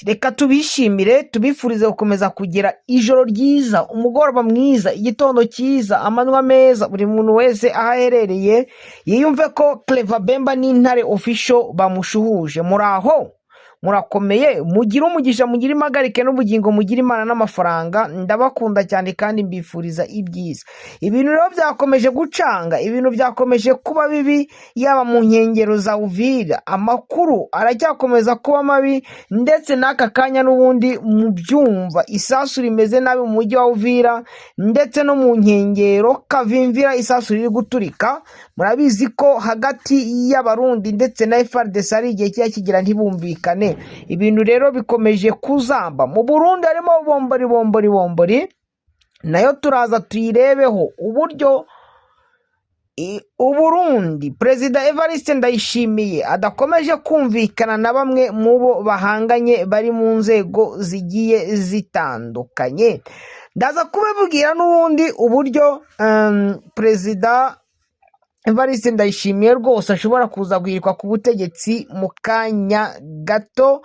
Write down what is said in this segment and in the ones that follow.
reka tubishimire tubifurize gukomeza kugira ijoro ryiza, umugoroba mwiza, igitondo cyiza, amanywa meza, buri muntu wese aho aherereye yiyumve ko Clever Bemba n'Intare Official bamushuhuje. Muraho murakomeye, mugire umugisha, mugire impagarike n'ubugingo, mugire Imana n'amafaranga. Ndabakunda cyane kandi mbifuriza ibyiza. Ibintu rero byakomeje gucanga, ibintu byakomeje kuba bibi, yaba mu nkengero za Uvira amakuru aracyakomeza kuba mabi, ndetse n'aka kanya n'ubundi mu byumva isasu rimeze nabi mu mujyi wa Uvira, ndetse no mu nkengero Kavimvira isasu riri guturika. Murabizi ko hagati y'abarundi ndetse na FARDC ari igihe kigira ntibumvikane. Ibintu rero bikomeje kuzamba. Mu Burundi harimo bombori nayo turaza tuyirebeho uburyo Uburundi Perezida Evariste Ndayishimiye adakomeje kumvikana na bamwe mu bo bahanganye bari mu nzego zigiye zitandukanye. Ndaza kubibwira n'ubundi uburyo Perezida Evariste Ndayishimiye rwose ashobora kuza guhirikwa ku butegetsi mu kanya gato,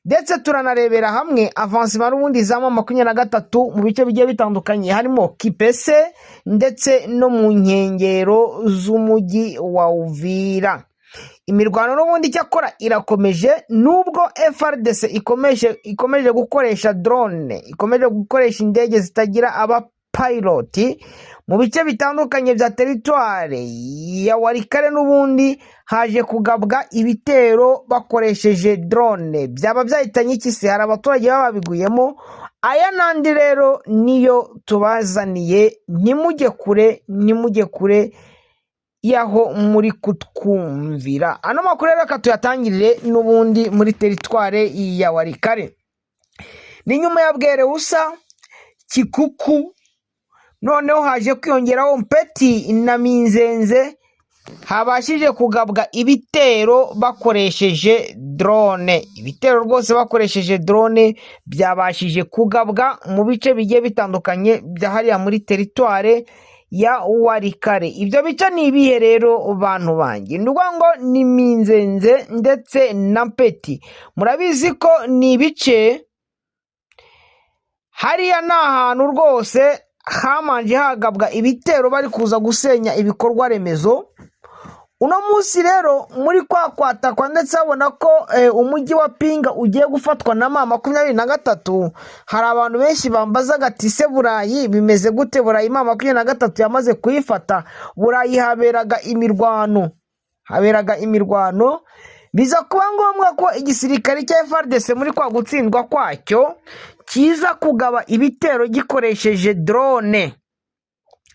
ndetse turanarebera hamwe avancement n'ubundi zama 23 mu bice bigiye bitandukanye harimo Kipese ndetse no mu nkengero z'umujyi wa Uvira. Imirwano n'ubundi cyakora irakomeje, nubwo FARDC ikomeje gukoresha drone, ikomeje gukoresha indege zitagira abapiloti mu bice bitandukanye bya teritware ya Warikare. N'ubundi haje kugabwa ibitero bakoresheje drone, byaba byahitanye iki se? Hari abaturage babiguyemo. Aya nandi rero niyo tubazaniye, nimujye kure yaho muri kutwumvira. Ano makuru rero katuyatangirire n'ubundi muri teritware ya Warikare. Ni nyuma ya Bwereusa, Kikuku, noneho haje kwiyongeraho Mpeti na Minzenze, habashije kugabwa ibitero bakoresheje drone. Ibitero rwose bakoresheje drone byabashije kugabwa mu bice bigiye bitandukanye byahariya muri teritware ya Warikare. Ibyo bice ni ibihe rero bantu banjye? Ndugwa ngo ni Minzenze ndetse na Mpeti. Murabizi ko ni ibice hariya ni ahantu rwose hamanje hagabwa ibitero bari kuza gusenya ibikorwa remezo. Uno munsi rero muri kwatakwa, ndetse abona ko umujyi wa Pinga ugiye gufatwa na M23. Hari abantu benshi bambaza gati se Burayi bimeze gute? Burayi M23 yamaze kuyifata. Burayi haberaga imirwano, biza kuba ngombwa ko igisirikare cya FARDC muri kwa gutsindwa kwacyo kiza kugaba ibitero gikoresheje drone.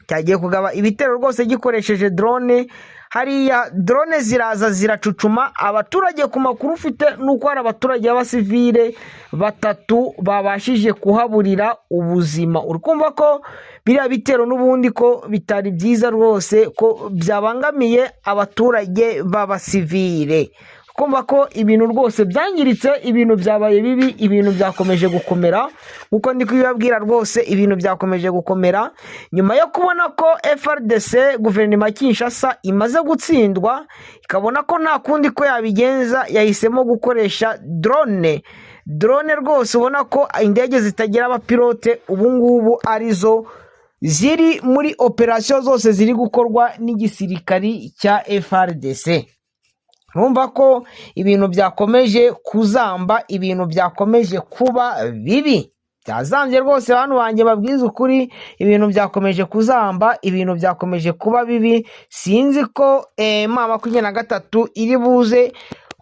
Cyagiye kugaba ibitero rwose gikoresheje drone. Hariya drone ziraza ziracucuma abaturage. Ku makuru ufite nuko hari abaturage b'abasivile 3 babashije kuhaburira ubuzima. Urukumva ko biriya bitero n'ubundi ko bitari byiza rwose, ko byabangamiye abaturage b'abasivile. Kumva ko ibintu rwose byangiritse, ibintu byabaye bibi, ibintu byakomeje gukomera. Uko ndi kubibabwira rwose ibintu byakomeje gukomera nyuma yo kubona ko FARDC guverinoma Kinshasa imaze gutsindwa, ikabona ko nta kundi ko yabigenza, yahisemo gukoresha drone rwose. Ubona ko indege zitagira abapilote ubu ngubu arizo ziri muri operation zose ziri gukorwa n'igisirikari cya FARDC. Numva ko ibintu byakomeje kuzamba, ibintu byakomeje kuba bibi. Byazambye rwose abantu banjye babwiza ukuri, ibintu byakomeje kuzamba, ibintu byakomeje kuba bibi. Sinzi ko M23 iri buze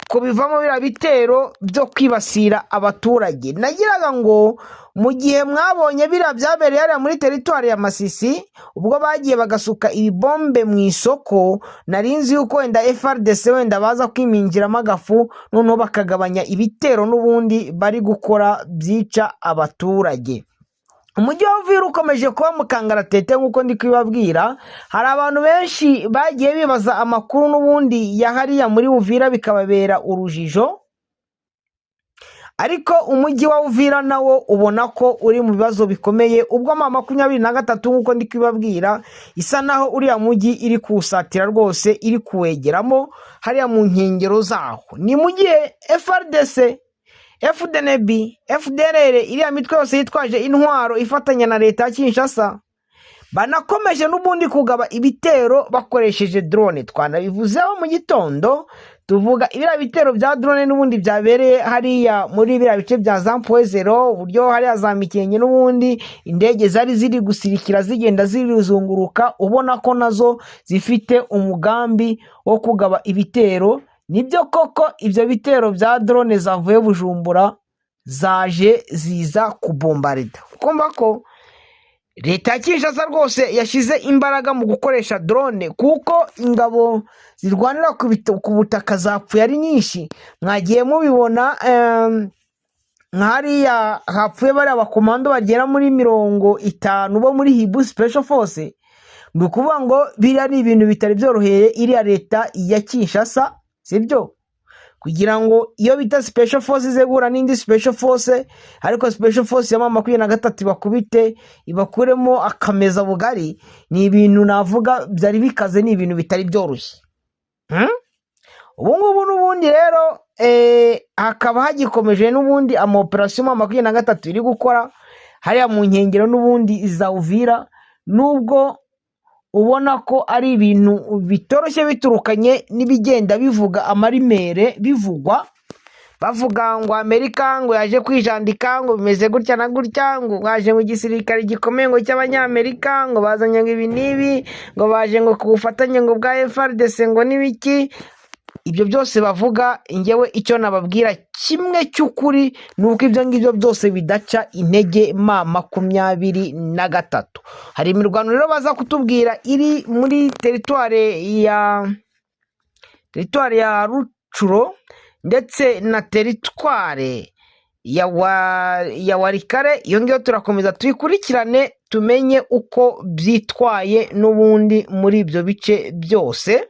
ko bivamo bira bitero byo kwibasira abaturage. Nagiraga ngo mu gihe mwabonye bira byabereye hariya muri teritwari ya Masisi, ubwo bagiye bagasuka ibibombe mu isoko, narinzi yuko wenda FARDC wenda baza kwimingiramo agafu, noneho bakagabanya ibitero n'ubundi bari gukora byica abaturage. Umujyi wa Uvira ukomeje kuba mu kangaratete nk'uko ndi kubibabwira. Hari abantu benshi bagiye bibaza amakuru n'ubundi ya hariya muri Uvira bikababera urujijo, ariko umujyi wa Uvira nawo ubona ko uri mu bibazo bikomeye. Ubwo M23 nk'uko ndi kubibabwira isa naho uriya mujyi iri kusatira rwose, iri kuwegeramo hariya mu nkengero zaho. Ni mu gihe FDNB, FDLR, iriya mitwe yose yitwaje intwaro ifatanya na leta ya Kinshasa banakomeje n'ubundi kugaba ibitero bakoresheje drone. Twanabivuzeho mu gitondo tuvuga ibira bitero bya drone n'ubundi byabereye hariya muri bira bice bya Zampoezero, uburyo hariya za Mikenke n'ubundi indege zari ziri gusirikira zigenda zirizunguruka, ubona ko nazo zifite umugambi wo kugaba ibitero. Nibyo koko ibyo bitero bya drone zavuye Bujumbura zaje ziza kubombarida. Kumva ko leta ya Kinshasa rwose yashize imbaraga mu gukoresha drone, kuko ingabo zirwanira ku butaka zapfuye ari nyinshi. Mwagiye mubibona nk'hariya hapfuye bari abakomando bagera muri 50 bo muri Hibu Special Force. Ni ukuvuga ngo biriya ni ibintu bitari byoroheye iriya leta ya Kinshasa, sibyo? Kugira ngo iyo bita Special Force izegura n'indi Special Force, ariko Special Force ya 23 bakubite ibakuremo akameza bugari, ni ibintu navuga byari bikaze, ni ibintu bitari byoroshye. Ubu ngubu n'ubundi rero hakaba hagikomeje n'ubundi ama operation 23 iri gukora hariya mu nkengero n'ubundi za Uvira, nubwo ubona ko ari ibintu bitoroshye biturukanye n'ibigenda bivuga amarimere bivugwa, bavuga ngo Amerika ngo yaje kwijandika, ngo bimeze gutya na gutya, ngo baje mu gisirikare gikomeye ngo cy'abanyamerika, ngo bazanye ngo ibi nibi, ngo baje ngo kubufatanye ngo bwa FARDC ngo nibiki. Ibyo byose bavuga, ngewe icyo nababwira kimwe cy'ukuri nuko ibyo ngibyo byose bidaca intege M23. Hari imirwano rero baza kutubwira iri muri teritware ya Rucuro ndetse na teritware ya Warikare. Iyo ngiyo turakomeza tuyikurikirane tumenye uko byitwaye n'ubundi muri ibyo bice byose.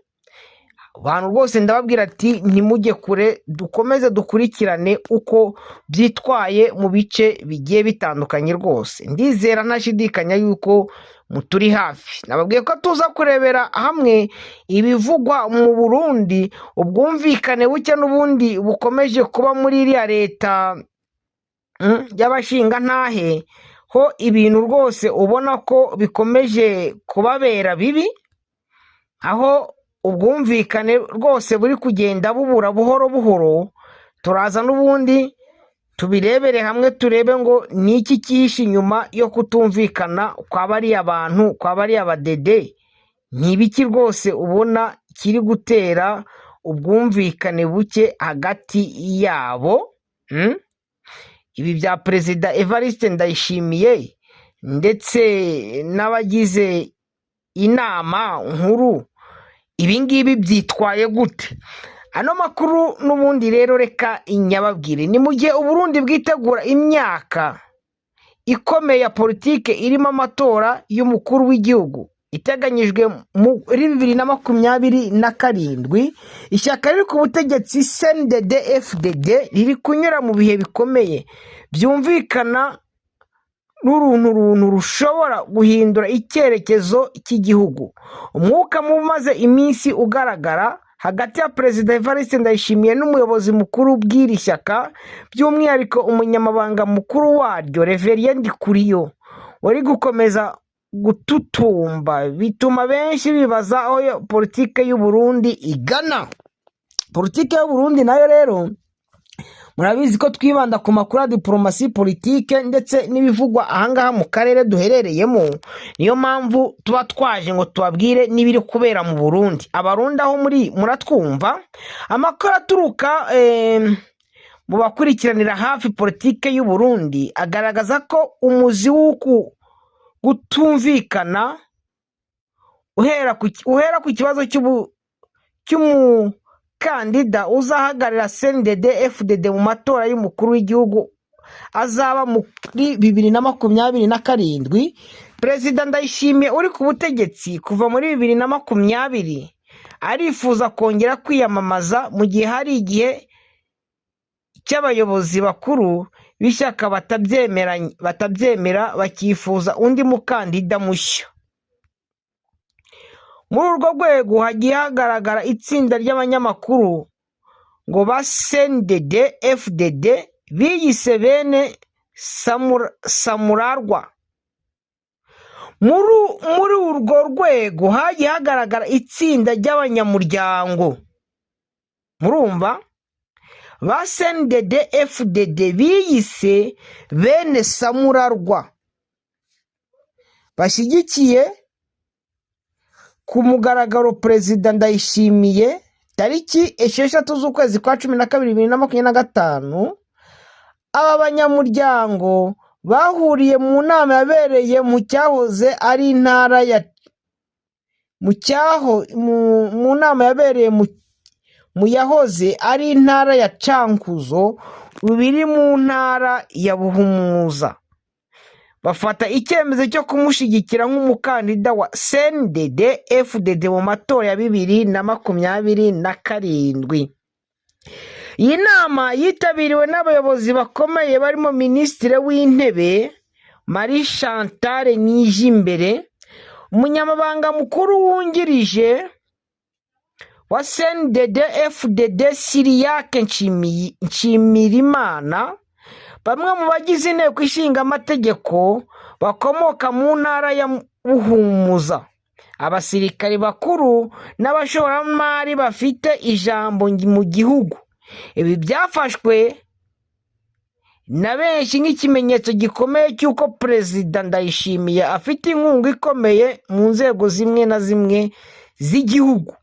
Abantu rwose ndababwira ati ntimujye kure, dukomeze dukurikirane uko byitwaye mu bice bigiye bitandukanye. Rwose ndizera ntashidikanya yuko muturi hafi. Nababwiye ko tuza kurebera hamwe ibivugwa mu Burundi, ubwumvikane buke n'ubundi bukomeje kuba muri iriya leta y'abashinga ntahe, ho ibintu rwose ubona ko bikomeje kubabera bibi, aho ubwumvikane rwose buri kugenda bubura buhoro buhoro. Turaza n'ubundi tubirebere hamwe, turebe ngo ni iki cyihishe inyuma yo kutumvikana kwa bariya bantu, kwa bariya badede. Ni ibiki rwose ubona kiri gutera ubwumvikane buke hagati yabo? Ibi bya Perezida Evariste Ndayishimiye ndetse n'abagize inama nkuru, ibi ngibi byitwaye gute? Ano makuru n'ubundi rero reka inyababwire. Ni mu gihe Uburundi bwitegura imyaka ikomeye ya politike irimo amatora y'umukuru w'igihugu iteganyijwe muri 2027, ishyaka riri ku butegetsi CNDD-FDD riri kunyura mu bihe bikomeye byumvikana n'uruntu rushobora guhindura icyerekezo cy'igihugu. Umwuka mumaze iminsi ugaragara hagati ya Perezida Evariste Ndayishimiye n'umuyobozi mukuru bw'iri shyaka, by'umwihariko umunyamabanga mukuru waryo Reverien Ndikuriyo, wari gukomeza gututumba, bituma benshi bibaza aho politike y'u Burundi igana. Politike y'u Burundi nayo rero murabizi ko twibanda ku makuru ya diplomasi, politike ndetse n'ibivugwa ahangaha mu karere duherereyemo. Niyo mpamvu tuba twaje ngo tubabwire n'ibiri kubera mu Burundi. Abarundi aho muri muratwumva, amakuru aturuka mu bakurikiranira hafi politike y'u Burundi agaragaza ko umuzi w'uku gutumvikana uhera ku kibazo cy'umukandida uzahagarira CNDD-FDD mu matora y'umukuru w'igihugu azaba muri 2027. Perezida Ndayishimiye uri ku butegetsi kuva muri 2020 arifuza kongera kwiyamamaza, mu gihe hari igihe cy'abayobozi bakuru b'ishyaka batabyemera bakifuza undi mukandida mushya. Muri urwo rwego hagiye hagaragara itsinda ry'abanyamakuru ngo ba CNDD-FDD biyise bene Samurarwa. Muri urwo rwego hagiye hagaragara itsinda ry'abanyamuryango, murumva, ba CNDD FDD biyise bene Samurarwa, bashyigikiye ku mugaragaro Perezida Ndayishimiye tariki 6 z'ukwezi kwa 12 2025. Aba banyamuryango bahuriye mu nama yabereye mu cyahoze ari intara ya mu nama yabereye mu yahoze ari intara ya Cankuzo, biri mu ntara ya Buhumuza, bafata icyemezo cyo kumushyigikira nk'umukandida wa CNDD FDD mu matora ya 2027. Iyi nama yitabiriwe n'abayobozi bakomeye barimo Minisitiri w'Intebe Marie Chantal Nijimbere, umunyamabanga mukuru wungirije wa CNDD FDD Siriake Nshimirimana, bamwe mu bagize inteko ishinga amategeko bakomoka mu ntara ya Buhumuza, abasirikari bakuru n'abashoramari bafite ijambo mu gihugu. Ibi byafashwe na benshi nk'ikimenyetso gikomeye cy'uko Perezida Ndayishimiye afite inkunga ikomeye mu nzego zimwe na zimwe z'igihugu.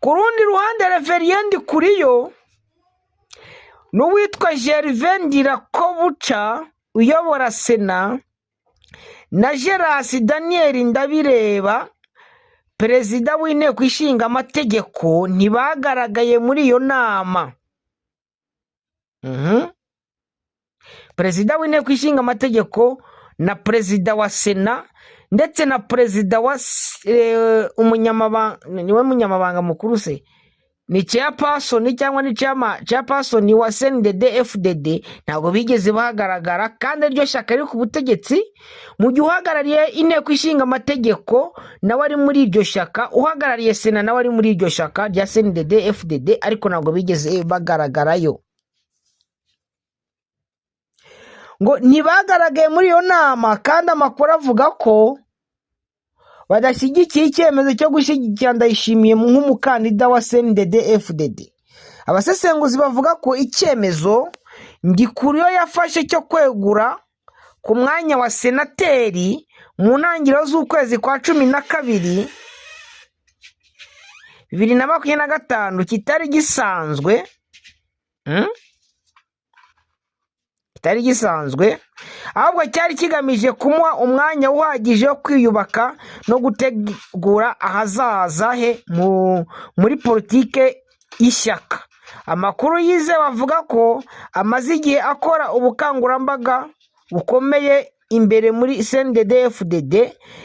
Ku rundi ruhande, Reverien Ndikuriyo n'uwitwa Gervais Ndirakobuca uyobora Sena na Geras Daniel Ndabireba Perezida w'inteko ishinga amategeko ntibagaragaye muri iyo nama. Perezida w'inteko ishinga amategeko na Perezida wa Sena ndetse na Perezida wa umunyamabanga mukuru se ni chairperson cyangwa ni chairperson wa CNDD FDD ntabwo bigeze bagaragara, kandi iryo shyaka riri ku butegetsi mu gihe uhagarariye inteko ishinga amategeko nawe ari muri iryo shyaka, uhagarariye Sena nawe ari muri iryo shyaka rya CNDD FDD, ariko ntabwo bigeze bagaragarayo. Ngo ntibagaragaye muri iyo nama, kandi amakuru avuga ko badashyigikiye icyemezo cyo gushyigikira Ndayishimiye nk'umukandida wa CNDD FDD. Abasesenguzi bavuga ko icyemezo Ndikuriyo yafashe cyo kwegura ku mwanya wa senateri mu ntangiriro z'ukwezi kwa 12 2025 kitari gisanzwe, ahubwo cyari kigamije kumuha umwanya uhagije wo kwiyubaka no gutegura ahazaza he muri politike y'ishyaka. Amakuru yize bavuga ko amaze igihe akora ubukangurambaga bukomeye imbere muri CNDD FDD,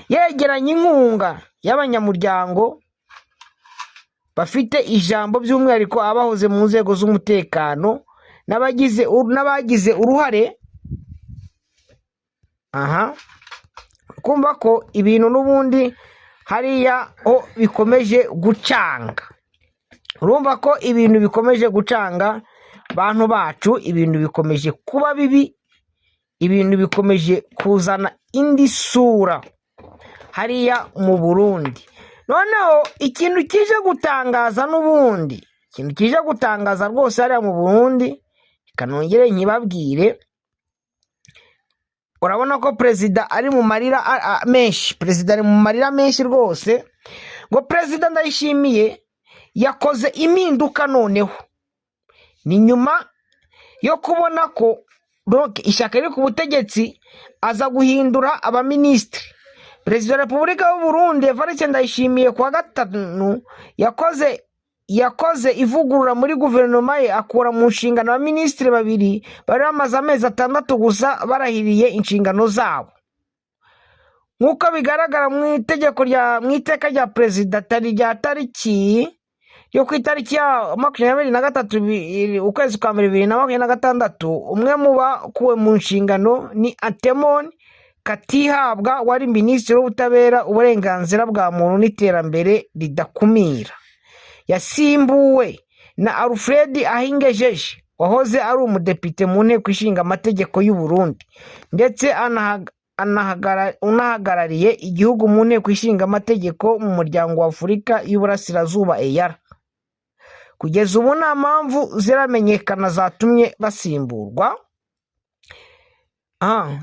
yegeranya inkunga y'abanyamuryango bafite ijambo, by'umwihariko abahoze mu nzego z'umutekano n'abagize uruhare. Kumva ko ibintu n'ubundi hariya bikomeje gucanga. Urumva ko ibintu bikomeje gucanga bantu bacu, ibintu bikomeje kuba bibi, ibintu bikomeje kuzana indi sura hariya mu Burundi. Noneho ikintu kije gutangaza n'ubundi, ikintu kije gutangaza rwose hariya mu Burundi, kanongere nkibabwire, urabona ko Perezida ari mu marira menshi, Perezida ari mu marira menshi rwose. Ngo Perezida Ndayishimiye yakoze impinduka noneho, ni nyuma yo kubona ko ishyaka riri ku butegetsi aza guhindura abaminisitiri. Perezida wa Repubulika y'u Burundi Evariste Ndayishimiye kuwa 5 yakoze ivugurura muri guverinoma ye, akura mu nshingano abaminisitiri 2 bari bamaze amezi 6 gusa barahiriye inshingano zabo, nk'uko bigaragara mu iteka rya Perezida tariki yo ku itariki ya 23 ukwezi kwa 2026. Umwe mu bakuwe mu nshingano ni Atemon Katihabwa, wari minisitiri w'ubutabera, uburenganzira bwa muntu n'iterambere ridakumira. Yasimbuwe na Alfred Ahingejeje wahoze ari umudepite mu nteko ishinga amategeko y'u Burundi ndetse unahagarariye igihugu mu nteko ishinga amategeko mu muryango wa Afurika y'Uburasirazuba EAR. Kugeza ubu nta mpamvu ziramenyekana zatumye basimburwa,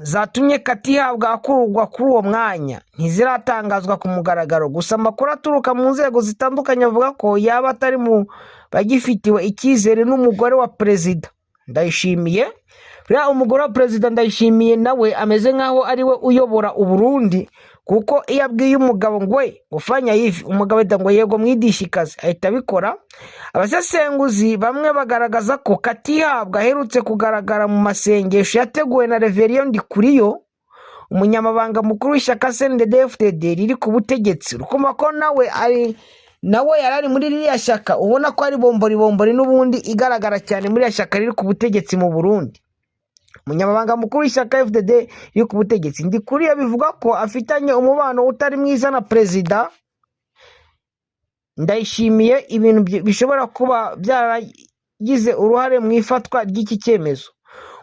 zatumye Katihabwa akururwa kuri uwo mwanya ntiziratangazwa ku mugaragaro. Gusa amakuru aturuka mu nzego zitandukanye avuga ko yaba atari mu bagifitiwe icyizere n'umugore wa perezida Ndayishimiye. Umugore wa perezida Ndayishimiye nawe ameze nk'aho ari we uyobora u Burundi, kuko iyo abwiye umugabo ngo ufanya hivi, umugabo ahita ngo yego mwidishikaze, ahita abikora. Abasesenguzi bamwe bagaragaza ko Katihabwa aherutse kugaragara mu masengesho yateguwe na Reverien Ndikuriyo, umunyamabanga mukuru w'ishyaka CNDD-FDD riri ku butegetsi. Rukumva ko nawe yarari muri ririya shyaka, ubona ko ari bombori n'ubundi igaragara cyane muri ya shyaka riri ku butegetsi mu Burundi. Umunyamabanga mukuru w'ishyaka FDD riri ku butegetsi Ndikuriyo bivuga ko afitanye umubano utari mwiza na perezida Ndayishimiye, ibintu bishobora kuba byaragize uruhare mu ifatwa ry'iki cyemezo.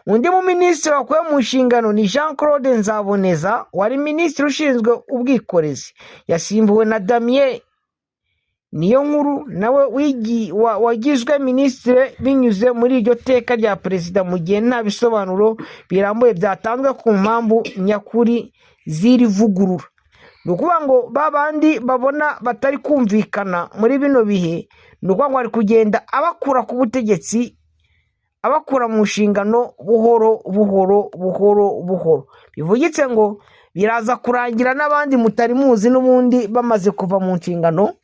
Undi mu minisitiri wakuwe mu nshingano ni Jean Claude Nzaboneza, wari minisitiri ushinzwe ubwikorezi, yasimbuwe na Damien Niyonkuru nawe wagizwe minisitiri binyuze muri iryo teka rya perezida, mu gihe nta bisobanuro birambuye byatanzwe ku mpamvu nyakuri z'iri vugurura. Ni ukuvuga ngo babandi babona batari kumvikana muri bino bihe, ni ukuvuga ngo ari kugenda abakura ku butegetsi, abakura mu nshingano buhoro buhoro. Bivugitse ngo biraza kurangira n'abandi mutari muzi n'ubundi bamaze kuva mu nshingano,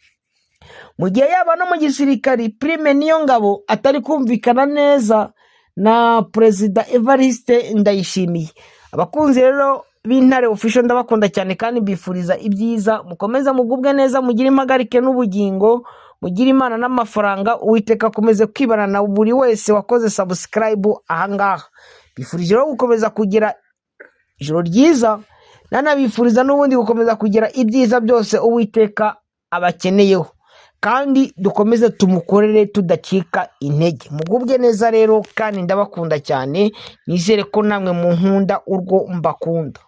mu gihe yaba no mu gisirikari Prime Niyongabo atari kumvikana neza na perezida Evariste Ndayishimiye. Abakunzi rero b'Intare Official ndabakunda cyane kandi mbifuriza ibyiza, mukomeza mugubwe neza, mugire impagarike n'ubugingo, mugire Imana n'amafaranga, Uwiteka akomeze kwibana na buri wese wakoze subscribe ahangaha. Bifurije rero gukomeza kugira ijoro ryiza, nanabifuriza n'ubundi gukomeza kugira ibyiza byose Uwiteka abakeneyeho, kandi dukomeze tumukorere tudacika intege. Mugubwe neza rero kandi ndabakunda cyane, nizere ko namwe mu nkunda urwo mbakunda.